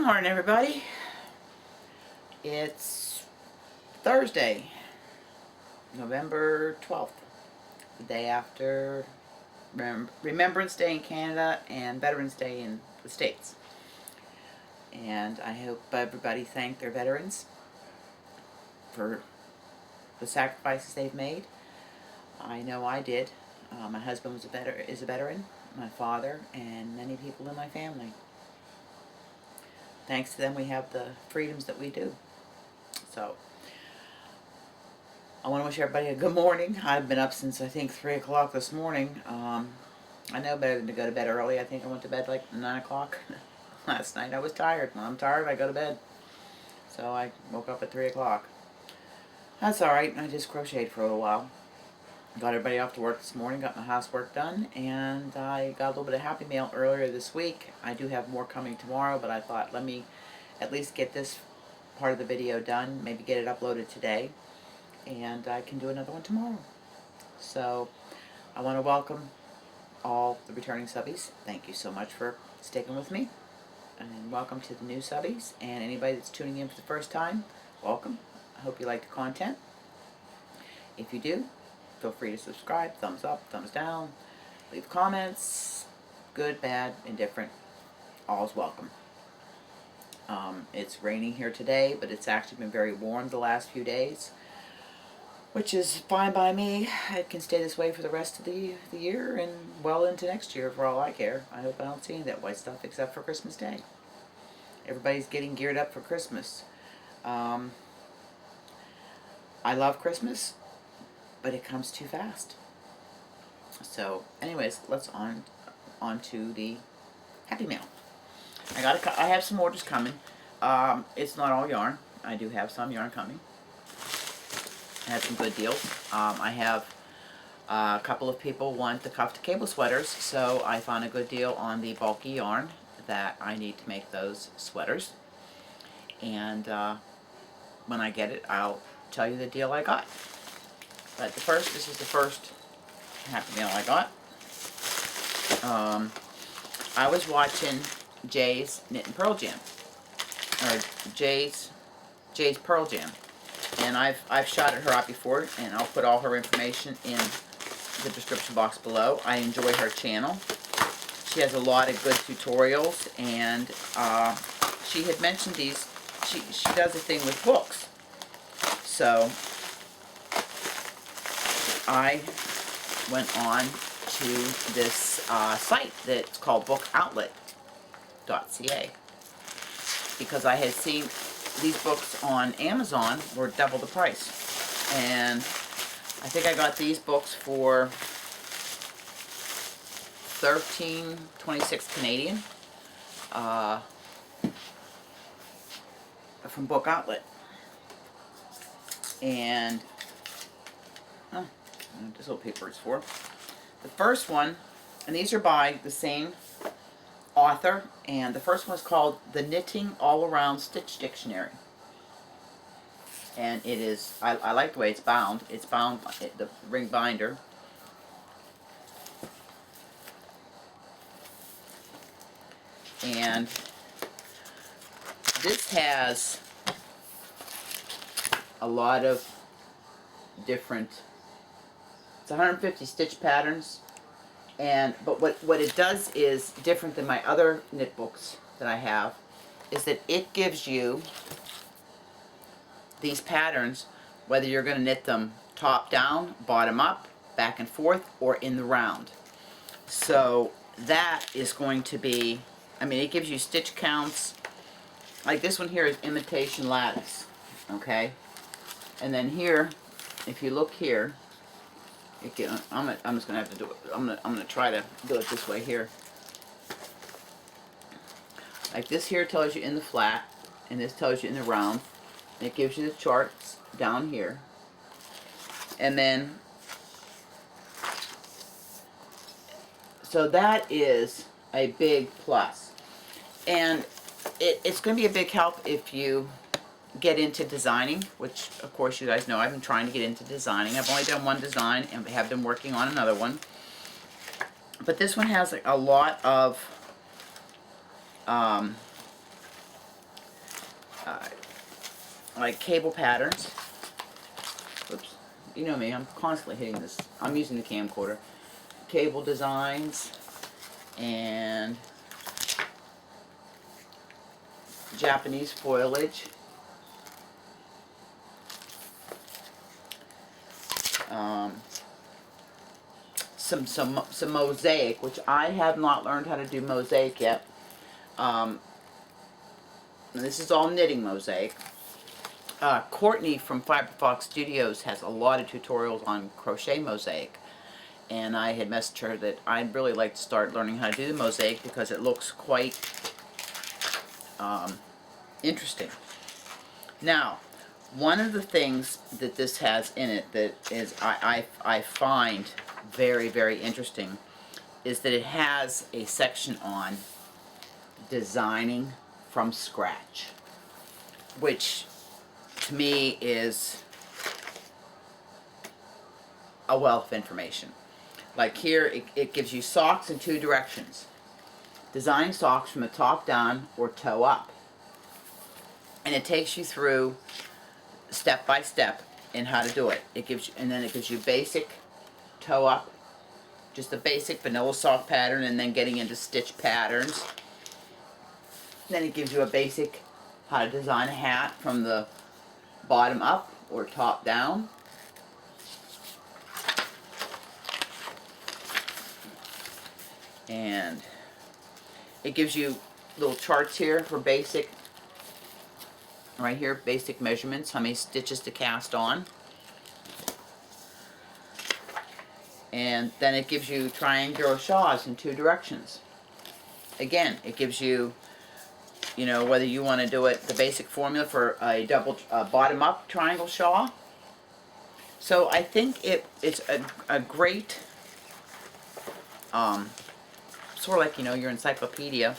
Good morning, everybody. It's Thursday, November 12th, the day after Remembrance Day in Canada and Veterans Day in the States. And I hope everybody thanked their veterans for the sacrifices they've made. I know I did. My husband is a veteran, my father, and many people in my family. Thanks to them, we have the freedoms that we do. So, I want to wish everybody a good morning. I've been up since, I think, 3 o'clock this morning. I know better than to go to bed early. I think I went to bed like 9 o'clock last night. I was tired. When I'm tired, I go to bed. So, I woke up at 3 o'clock. That's alright. I just crocheted for a little while. Got everybody off to work this morning, got my housework done, and I got a little bit of Happy Mail earlier this week. I do have more coming tomorrow, but I thought let me at least get this part of the video done, maybe get it uploaded today, and I can do another one tomorrow. So, I want to welcome all the returning subbies. Thank you so much for sticking with me, and welcome to the new subbies, and anybody that's tuning in for the first time, welcome. I hope you like the content. If you do, feel free to subscribe, thumbs up, thumbs down, leave comments, good, bad, indifferent, all's welcome. It's raining here today, but it's actually been very warm the last few days, which is fine by me. It can stay this way for the rest of the year and well into next year for all I care. I hope I don't see any of that white stuff except for Christmas Day. Everybody's getting geared up for Christmas. I love Christmas, but it comes too fast. So, anyways, let's on to the Happy Mail. I have some orders coming. It's not all yarn. I do have some yarn coming. I have some good deals. I have a couple of people want the cuff to cable sweaters, so I found a good deal on the bulky yarn that I need to make those sweaters. And when I get it, I'll tell you the deal I got. But this is the first Happy Mail I got. I was watching Jay's Knit and Purl Jam, or Jay's Purl Jam, and I've shouted her out before, and I'll put all her information in the description box below. I enjoy her channel. She has a lot of good tutorials, and she had mentioned these. She does a thing with books, so I went on to this site that's called bookoutlet.ca because I had seen these books on Amazon were double the price, and I think I got these books for $13.26 Canadian from Book Outlet. And this little paper is for. The first one, and these are by the same author, and the first one is called The Knitting All-Around Stitch Dictionary. And it is, I like the way it's bound. It's bound, the ring binder. And this has a lot of different, it's 150 stitch patterns, but what it does is different than my other knit books that I have, is that it gives you these patterns whether you're going to knit them top down, bottom up, back and forth, or in the round. So that is going to be, I mean, it gives you stitch counts. Like this one here is imitation lattice, okay? And then here, if you look here, I'm just gonna have to do it. I'm gonna try to do it this way here. Like this here tells you in the flat, and this tells you in the round. And it gives you the charts down here. And then, so that is a big plus. And it's going to be a big help if you get into designing, which of course you guys know I've been trying to get into designing. I've only done one design and have been working on another one. But this one has a lot of like cable patterns. Oops, you know me, I'm constantly hitting this. I'm using the camcorder. Cable designs and Japanese foliage. Some mosaic, which I have not learned how to do mosaic yet. And this is all knitting mosaic. Courtney from Fiberfox Studios has a lot of tutorials on crochet mosaic, and I had messaged her that I'd really like to start learning how to do the mosaic because it looks quite interesting. Now, one of the things that this has in it that is I find very, very interesting is that it has a section on designing from scratch, which to me is a wealth of information. Like here, it gives you socks in 2 directions. Design socks from the top down or toe up. And it takes you through step by step in how to do it. And then it gives you basic toe up, just a basic vanilla sock pattern, and then getting into stitch patterns. Then it gives you a basic how to design a hat from the bottom up or top down. And it gives you little charts here for basic, right here, basic measurements, how many stitches to cast on. And then it gives you triangular shaws in 2 directions. Again, it gives you, you know, whether you want to do it, the basic formula for a double bottom up triangle shawl. So I think it's a great, sort of like, you know, your encyclopedia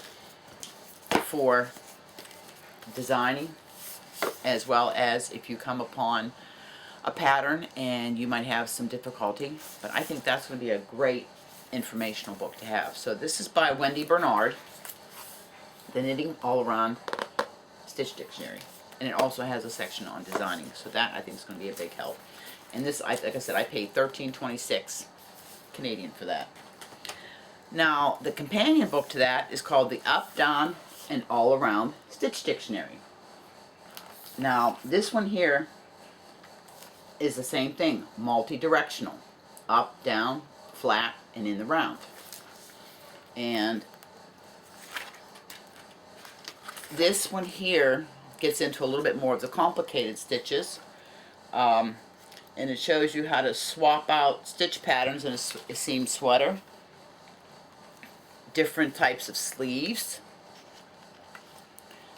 for designing, as well as if you come upon a pattern and you might have some difficulty. But I think that's going to be a great informational book to have. So this is by Wendy Bernard, the Knitting All Around Stitch Dictionary. And it also has a section on designing. So that I think is going to be a big help. And this, like I said, I paid $13.26 Canadian for that. Now, the companion book to that is called The Up, Down, and All Around Stitch Dictionary. Now, this one here is the same thing, multi-directional. Up, down, flat, and in the round. And this one here gets into a little bit more of the complicated stitches. And it shows you how to swap out stitch patterns in a seam sweater. Different types of sleeves.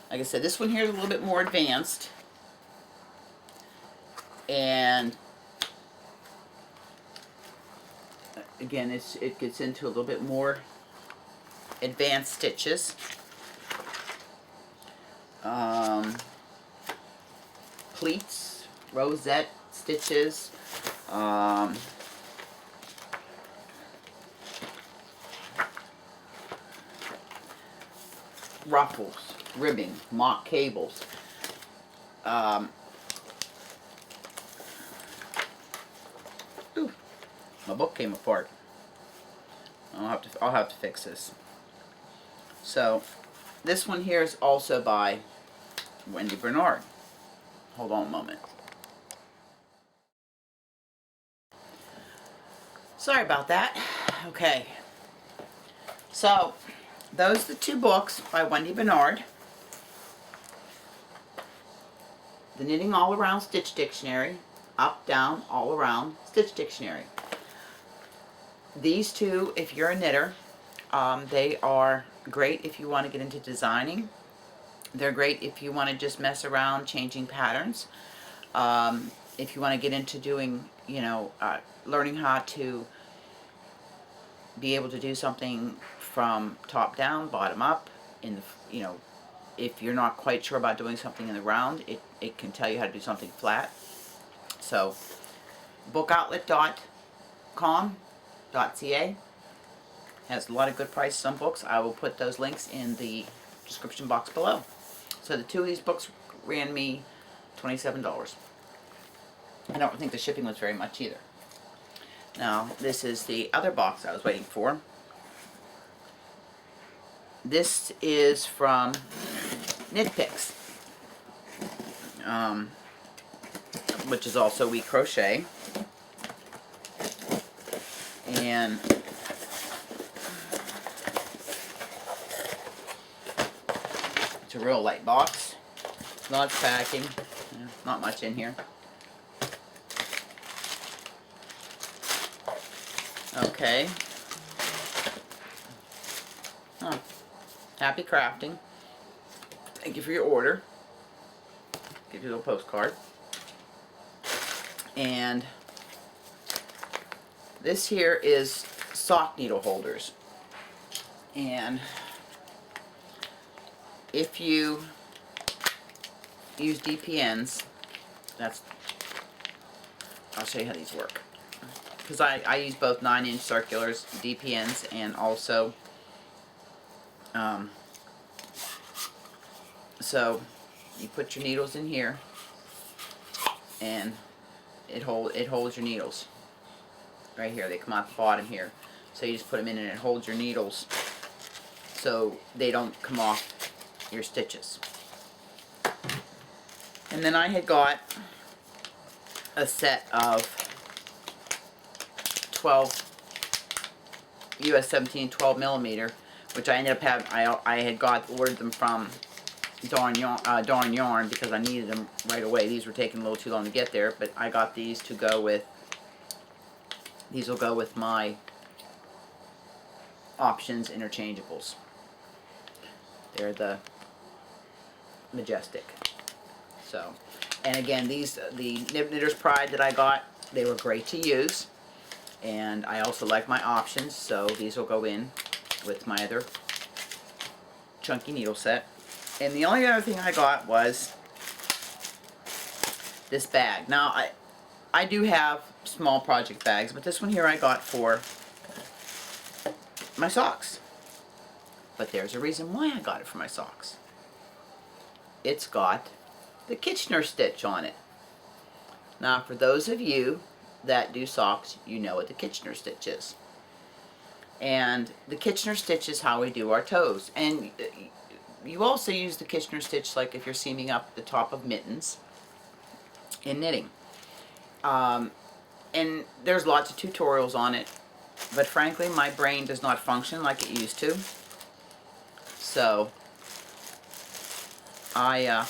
Like I said, this one here is a little bit more advanced. And again, it gets into a little bit more advanced stitches. Pleats, rosette stitches, ruffles, ribbing, mock cables, ooh, my book came apart. I'll have to fix this. So this one here is also by Wendy Bernard. Hold on a moment. Sorry about that. Okay. So those are the 2 books by Wendy Bernard. The Knitting All Around Stitch Dictionary, Up, Down, All Around Stitch Dictionary. These 2, if you're a knitter, they are great if you want to get into designing. They're great if you want to just mess around changing patterns. If you want to get into doing, you know, learning how to be able to do something from top down, bottom up, in the, you know, if you're not quite sure about doing something in the round, it can tell you how to do something flat. So, bookoutlet.com.ca has a lot of good prices on books. I will put those links in the description box below. So the 2 of these books ran me $27. I don't think the shipping was very much either. Now, this is the other box I was waiting for. This is from Knit Picks, which is also We Crochet. And it's a real light box. Lots of packing. Not much in here. Okay. Oh. Happy crafting. Thank you for your order. Give you a little postcard. And this here is sock needle holders. And if you use DPNs, I'll show you how these work. Because I use both 9-inch circulars, DPNs, and also so you put your needles in here, and it holds your needles right here. They come out the bottom here, so you just put them in and it holds your needles so they don't come off your stitches. And then I had got a set of 12 US 17 12 millimeter, which I ended up having. I had ordered them from Darn Yarn because I needed them right away. These were taking a little too long to get there, but I got these to go with. These will go with my options interchangeables. They're the Majestic. So, and again, these the Knitter's Pride that I got, they were great to use. And I also like my options, so these will go in with my other chunky needle set. And the only other thing I got was this bag. Now, I do have small project bags, but this one here I got for my socks. But there's a reason why I got it for my socks. It's got the Kitchener stitch on it. Now, for those of you that do socks, you know what the Kitchener stitch is. And the Kitchener stitch is how we do our toes. And you also use the Kitchener stitch like if you're seaming up the top of mittens in knitting. And there's lots of tutorials on it, but frankly my brain does not function like it used to. So I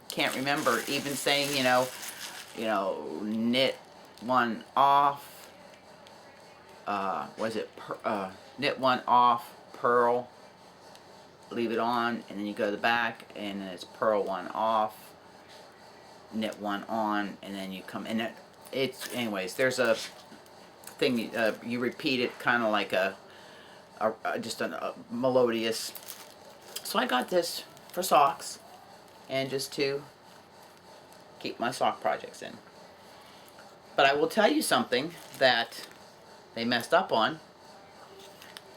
can't remember even saying, you know, knit one off, knit one off, purl, leave it on, and then you go to the back, and then it's purl one off, knit one on, and then you come, and it's, anyways, there's a thing, you repeat it kind of like just a melodious. So I got this for socks, and just to keep my sock projects in. But I will tell you something that they messed up on.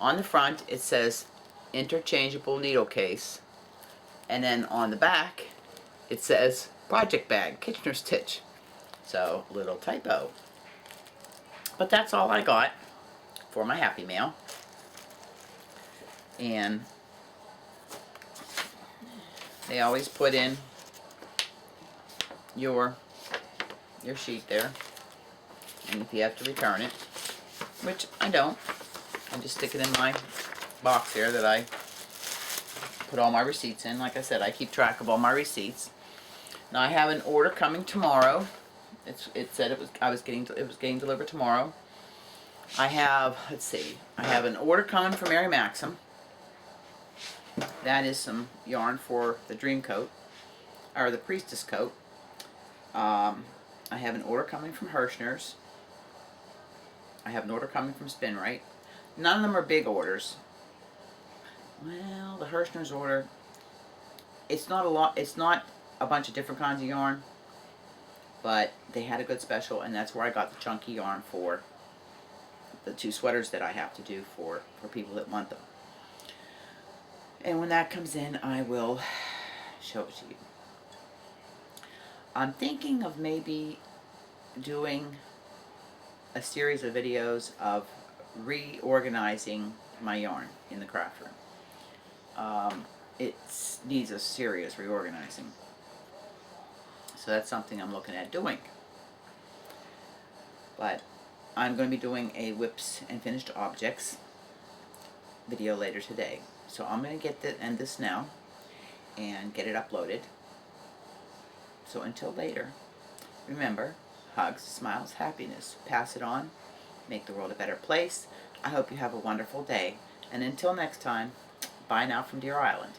On the front it says interchangeable needle case, and then on the back it says project bag, Kitchener stitch. So, little typo. But that's all I got for my Happy Mail. And they always put in your sheet there, and if you have to return it, which I don't, I just stick it in my box here that I put all my receipts in. Like I said, I keep track of all my receipts. Now I have an order coming tomorrow. It said it was getting delivered tomorrow. I have, let's see, I have an order coming from Mary Maxim. That is some yarn for the dream coat, or the priestess coat. I have an order coming from Hirschner's. I have an order coming from Spin Right. None of them are big orders. Well, the Hirschner's order, it's not a lot. It's not a bunch of different kinds of yarn, but they had a good special, and that's where I got the chunky yarn for the 2 sweaters that I have to do for people that want them. And when that comes in, I will show it to you. I'm thinking of maybe doing a series of videos of reorganizing my yarn in the craft room. It needs a serious reorganizing. So that's something I'm looking at doing. But I'm going to be doing a whips and finished objects video later today. So I'm going to end this now and get it uploaded. So until later, remember, hugs, smiles, happiness. Pass it on. Make the world a better place. I hope you have a wonderful day. And until next time, bye now from Deer Island.